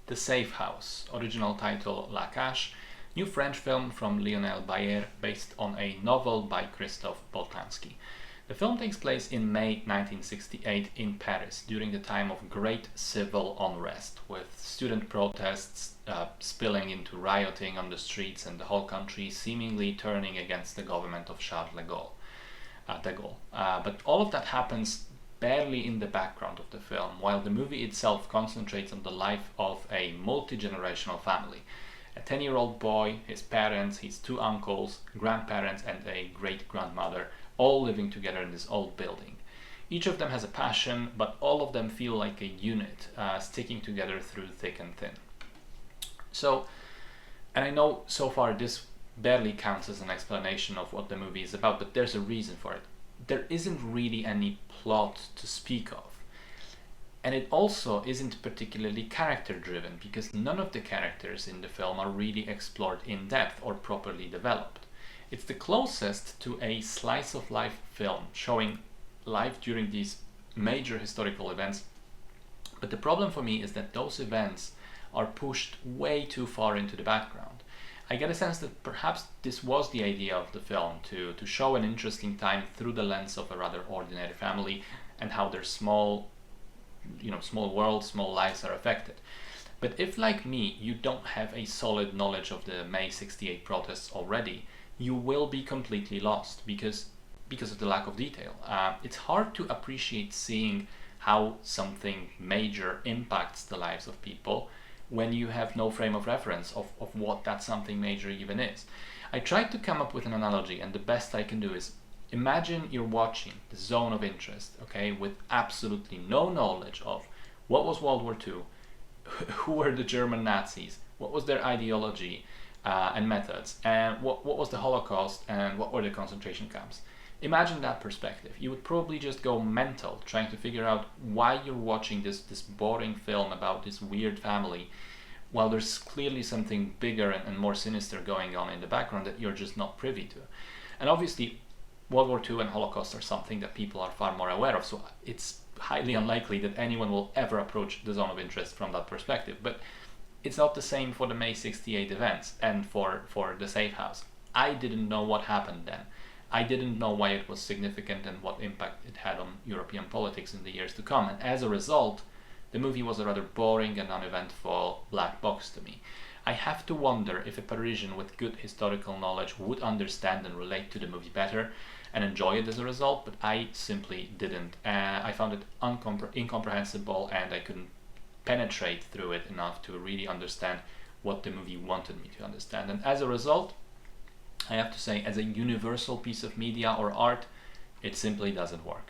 The Safe House, original title La Cache, new French film from Lionel Bayer based on a novel by Christophe Boltanski. The film takes place in May 1968 in Paris during the time of great civil unrest, with student protests spilling into rioting on the streets and the whole country seemingly turning against the government of Charles de Gaulle. But all of that happens barely in the background of the film, while the movie itself concentrates on the life of a multi-generational family. A 10-year-old boy, his parents, his two uncles, grandparents, and a great-grandmother, all living together in this old building. Each of them has a passion, but all of them feel like a unit, sticking together through thick and thin. And I know so far this barely counts as an explanation of what the movie is about, but there's a reason for it. There isn't really any plot to speak of. And it also isn't particularly character driven, because none of the characters in the film are really explored in depth or properly developed. It's the closest to a slice of life film showing life during these major historical events. But the problem for me is that those events are pushed way too far into the background. I get a sense that perhaps this was the idea of the film, to show an interesting time through the lens of a rather ordinary family and how their small world, small lives are affected. But if, like me, you don't have a solid knowledge of the May 68 protests already, you will be completely lost because of the lack of detail. It's hard to appreciate seeing how something major impacts the lives of people when you have no frame of reference of what that something major even is. I tried to come up with an analogy, and the best I can do is imagine you're watching The Zone of Interest, okay, with absolutely no knowledge of what was World War II, who were the German Nazis, what was their ideology and methods, and what was the Holocaust, and what were the concentration camps. Imagine that perspective. You would probably just go mental trying to figure out why you're watching this boring film about this weird family, while there's clearly something bigger and more sinister going on in the background that you're just not privy to. And obviously, World War II and Holocaust are something that people are far more aware of, so it's highly unlikely that anyone will ever approach The Zone of Interest from that perspective. But it's not the same for the May 68 events and for The Safe House. I didn't know what happened then. I didn't know why it was significant and what impact it had on European politics in the years to come. And as a result, the movie was a rather boring and uneventful black box to me. I have to wonder if a Parisian with good historical knowledge would understand and relate to the movie better and enjoy it as a result, but I simply didn't. I found it incomprehensible, and I couldn't penetrate through it enough to really understand what the movie wanted me to understand. And as a result, I have to say, as a universal piece of media or art, it simply doesn't work.